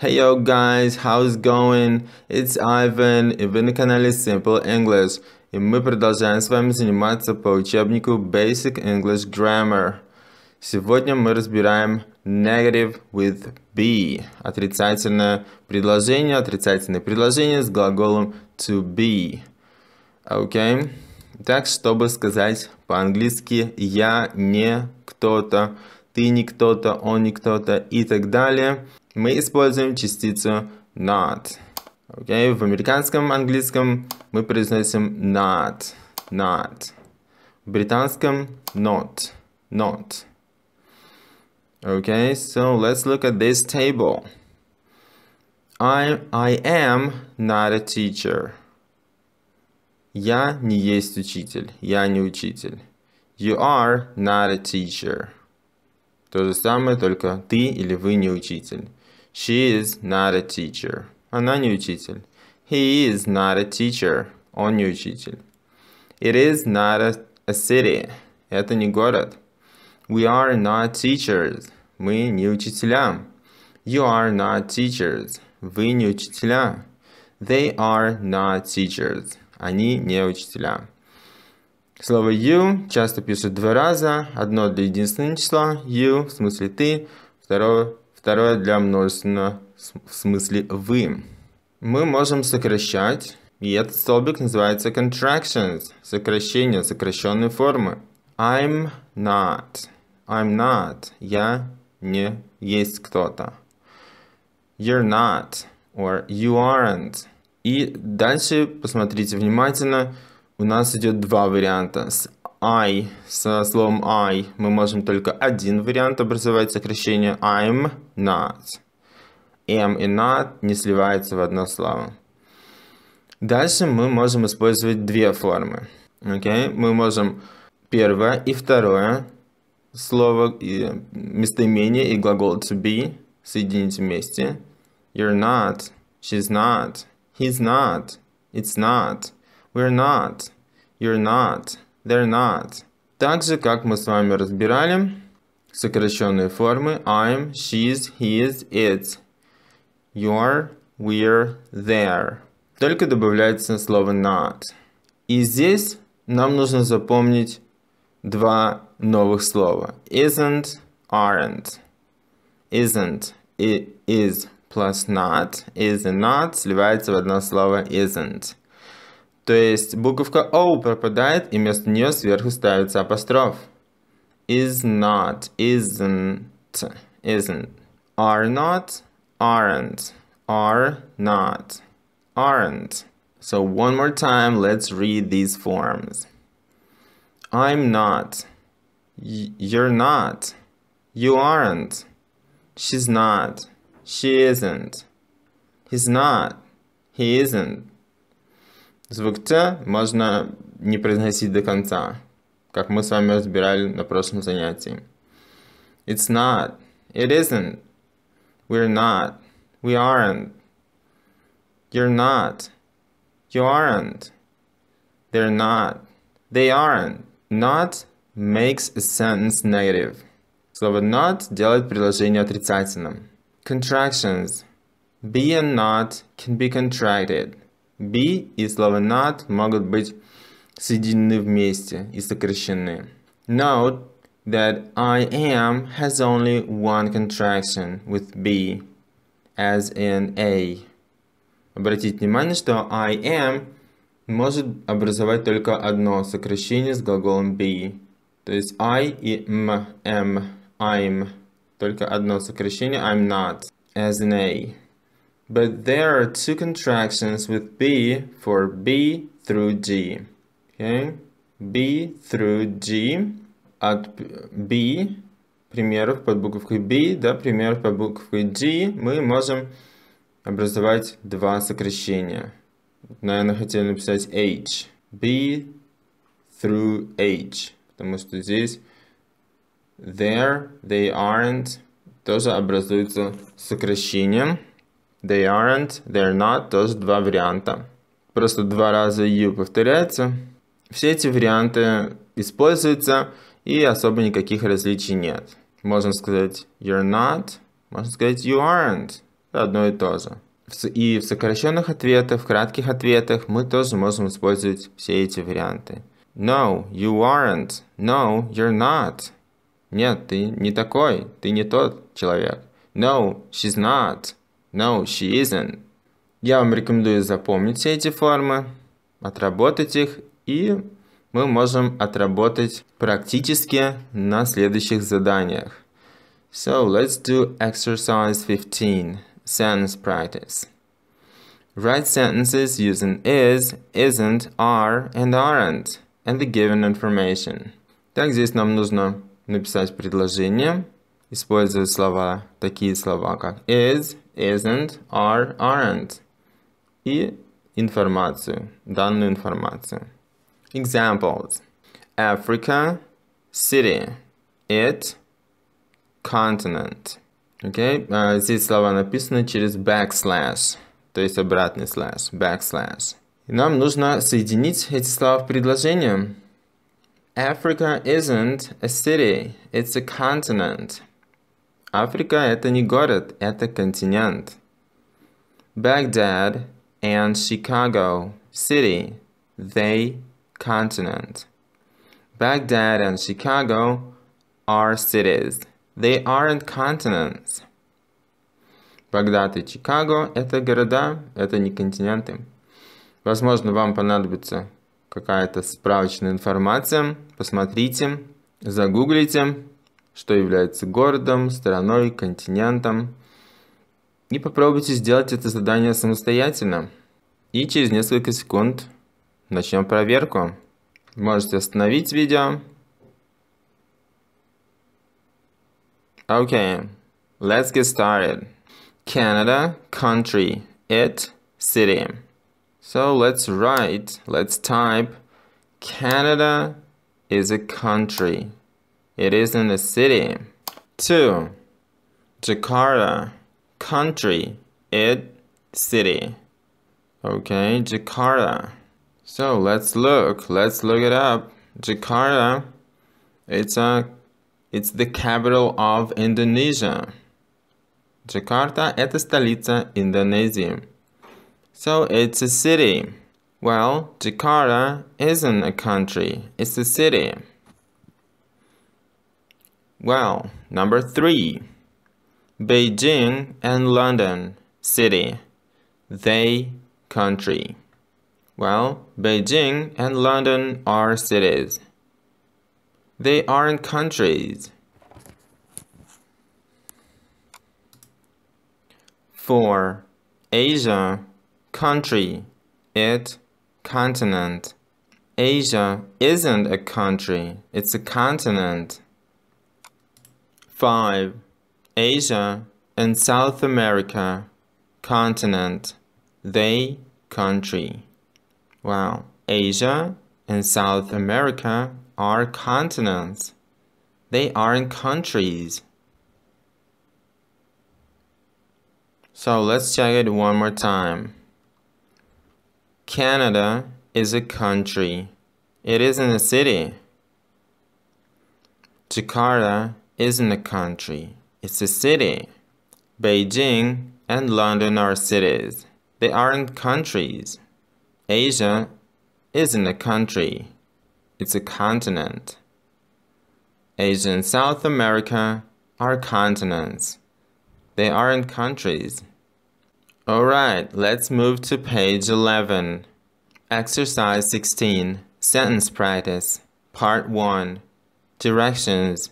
Hey yo guys, how's it going? It's Ivan, и вы на канале Simple English, и мы продолжаем с вами заниматься по учебнику Basic English Grammar. Сегодня мы разбираем negative with be, отрицательное предложение с глаголом to be. Окей? Так, чтобы сказать по-английски «я не кто-то», «ты не кто-то», «он не кто-то» и так далее, мы используем частицу not. Okay? В американском английском мы произносим not. В британском not. Okay, so let's look at this table. I am not a teacher. Я не есть учитель. Я не учитель. You are not a teacher. То же самое, только ты или вы не учитель. She is not a teacher. Она не учитель. He is not a teacher. Он не учитель. It is not a city. Это не город. We are not teachers. Мы не учителя. You are not teachers. Вы не учителя. They are not teachers. Они не учителя. Слово you часто пишут два раза. Одно для единственного числа you, в смысле ты. Второе для множественного, в смысле вы. Мы можем сокращать, и этот столбик называется contractions, сокращения, сокращенные формы. I'm not. Я не есть кто-то. You're not. Or you aren't. И дальше, посмотрите внимательно, у нас идет два варианта. Со словом I мы можем только один вариант образовать сокращение I'm not. Am и not не сливаются в одно слово. Дальше мы можем использовать две формы. Okay? Мы можем первое и второе слово, местоимение и глагол to be соединить вместе. You're not, she's not, he's not, it's not, we're not, you're not. They're not. Так же, как мы с вами разбирали сокращенные формы I'm, she's, his, it's, you're, we're, there. Только добавляется слово not. И здесь нам нужно запомнить два новых слова. Isn't, aren't. Isn't, is plus not. Is и not сливается в одно слово isn't. То есть буковка O пропадает, и вместо нее сверху ставится апостроф. Is not, isn't. Are not, aren't. Are not, aren't. So one more time, let's read these forms. I'm not. You're not. You aren't. She's not. She isn't. He's not. He isn't. Звук Т можно не произносить до конца, как мы с вами разбирали на прошлом занятии. It's not. It isn't. We're not. We aren't. You're not. You aren't. They're not. They aren't. Not makes a sentence negative. Слово not делает предложение отрицательным. Contractions. Be and not can be contracted. Be и слово not могут быть соединены вместе и сокращены. Note that I am has only one contraction with be, as in a. Обратите внимание, что I am может образовать только одно сокращение с глаголом be. То есть I и am, I'm. Только одно сокращение I'm not, as in a. But there are two contractions with B for B through G. Okay? B through G. От B, примеров под буковкой B, до примеров под буковкой G, мы можем образовать два сокращения. Наверное, хотели написать H. B through H. Потому что здесь there, they aren't тоже образуется сокращением. They aren't, they're not, тоже два варианта. Просто два раза you повторяется. Все эти варианты используются, и особо никаких различий нет. Можно сказать you're not, можно сказать you aren't. Одно и то же. И в сокращенных ответах, в кратких ответах мы тоже можем использовать все эти варианты. No, you aren't. No, you're not. Нет, ты не такой, ты не тот человек. No, she's not. No, she isn't. Я вам рекомендую запомнить все эти формы, отработать их, и мы можем отработать практически на следующих заданиях. So, let's do exercise 15, sentence practice. Write sentences using is, isn't, are, and aren't, and the given information. Так, здесь нам нужно написать предложение, используя слова, такие слова, как is, isn't, are, aren't, и информацию, данную информацию. Examples. Africa, city, it, continent. Okay? Здесь слова написаны через backslash, то есть обратный слэш, backslash. И нам нужно соединить эти слова в предложение. Africa isn't a city, it's a continent. Африка это не город, это континент. Baghdad and Chicago, city, they, continent. Baghdad and Chicago are cities. They aren't continents. Багдад и Чикаго – это города, это не континенты. Возможно, вам понадобится какая-то справочная информация. Посмотрите, загуглите, что является городом, страной, континентом. И попробуйте сделать это задание самостоятельно. И через несколько секунд начнем проверку. Можете остановить видео. Okay, let's get started. Canada, country, it, city. So let's type, Canada is a country. It isn't a city. 2. Jakarta, country, it, city. Okay, Jakarta. So let's look it up. Jakarta, it's the capital of Indonesia. Jakarta – это столица Индонезии. So it's a city. Well, Jakarta isn't a country, it's a city. Well, number 3. Beijing and London, city. They, country. Well, Beijing and London are cities. They aren't countries. 4. Asia, country, it, continent. Asia isn't a country, it's a continent. 5. Asia and South America, continent. They, country. Wow, Asia and South America are continents. They aren't countries. So let's check it one more time. Canada is a country. It isn't a city. Jakarta isn't a country. It's a city. Beijing and London are cities. They aren't countries. Asia isn't a country. It's a continent. Asia and South America are continents. They aren't countries. Alright, let's move to page 11. Exercise 16, sentence practice, part 1. Directions.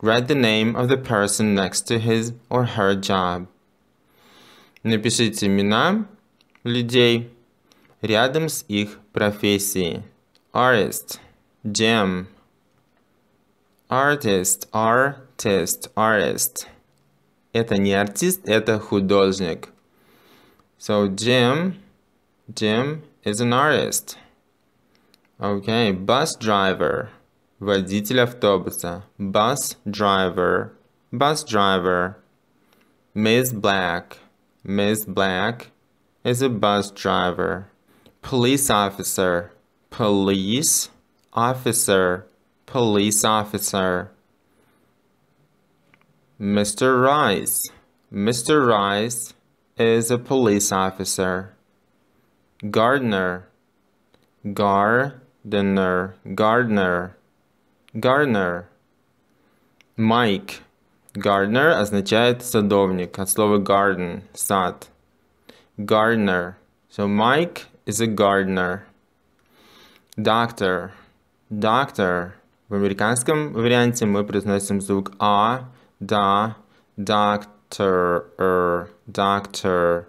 Write the name of the person next to his or her job. Напишите имена людей рядом с их профессией. Artist, Jim. Artist, artist. Это не артист, это художник. So Jim is an artist. Okay, bus driver. Водитель автобуса. Bus driver. Miss Black is a bus driver. Police officer. Police officer. Mr. Rice is a police officer. Gardener. Gardener. Gardener. Gardener. Mike. Gardener означает садовник. От слова garden – сад. Gardener. So Mike is a gardener. Doctor. Doctor. В американском варианте мы произносим звук А, да, doctor, doctor.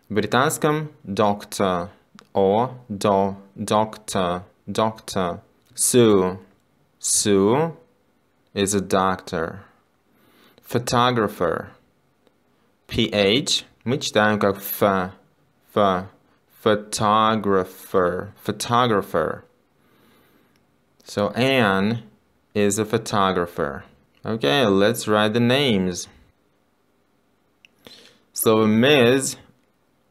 В британском doctor, О, до, doctor, doctor. Sue. Sue is a doctor. Photographer. PH мы читаем как F. Photographer. Photographer. So Anne is a photographer. Okay, let's write the names. Слово Ms,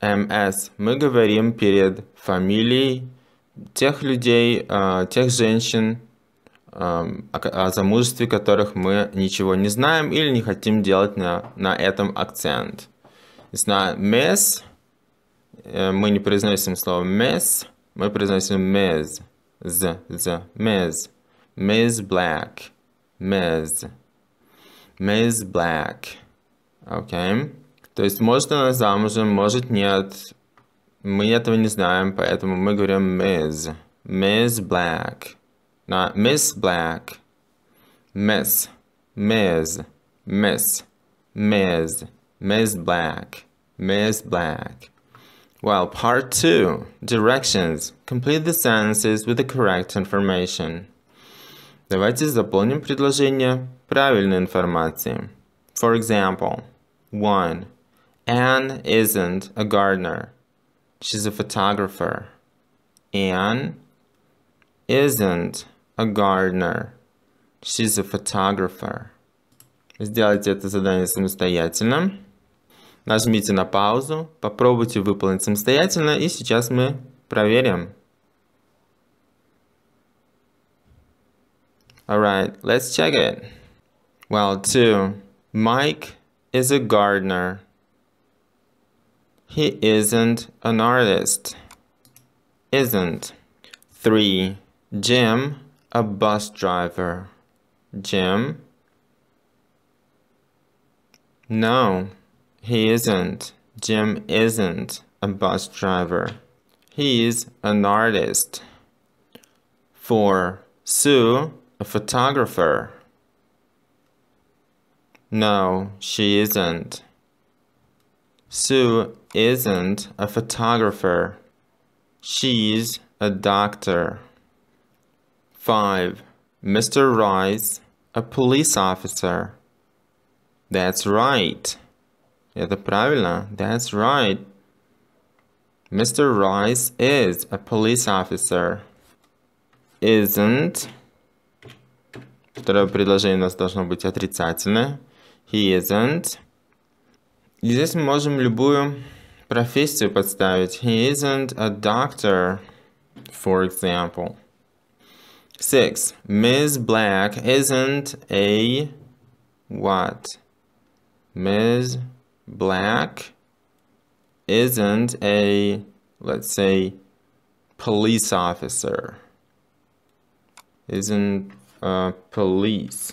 MS, мы говорим перед фамилией тех людей, тех женщин, о замужестве которых мы ничего не знаем или не хотим делать на этом акцент. It's not Miss, мы не произносим слово Miss, мы произносим Ms. Ms. Ms. Black. Ms. Ms. Black. Окей. То есть, может она замужем, может нет. Мы этого не знаем, поэтому мы говорим Ms. Ms. Black. Not Miss Black. Miss. Ms. Miss. Ms. Ms. Black. Ms. Black. Well, part 2, directions. Complete the sentences with the correct information. Давайте заполним предложение правильной информацией. For example, 1. Anne isn't a gardener. She's a photographer. Anne isn't a gardener. She's a photographer. Сделайте это задание самостоятельно. Нажмите на паузу, попробуйте выполнить самостоятельно, и сейчас мы проверим. Alright, let's check it. Well, 2. Mike is a gardener. He isn't an artist. Isn't. 3. Jim, a bus driver. Jim? No. He isn't. Jim isn't a bus driver. He's an artist. 4. Sue, a photographer. No, she isn't. Sue isn't a photographer. She's a doctor. 5. Mr. Rice, a police officer. That's right. Это правильно. That's right. Mr. Rice is a police officer. Isn't. Второе предложение у нас должно быть отрицательное. He isn't. И здесь мы можем любую профессию подставить. He isn't a doctor, for example. 6. Ms. Black isn't a what? Ms. Black isn't a, let's say, police officer. Isn't a police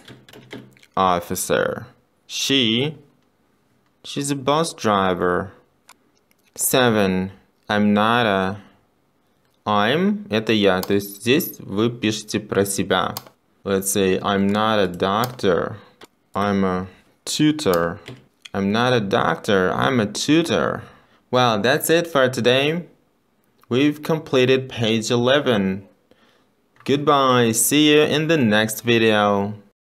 officer. She's a bus driver. 7. I'm это я. То есть здесь вы пишете про себя. Let's say I'm not a doctor. I'm a tutor. I'm not a doctor. I'm a tutor. Well, that's it for today. We've completed page 11. Goodbye. See you in the next video.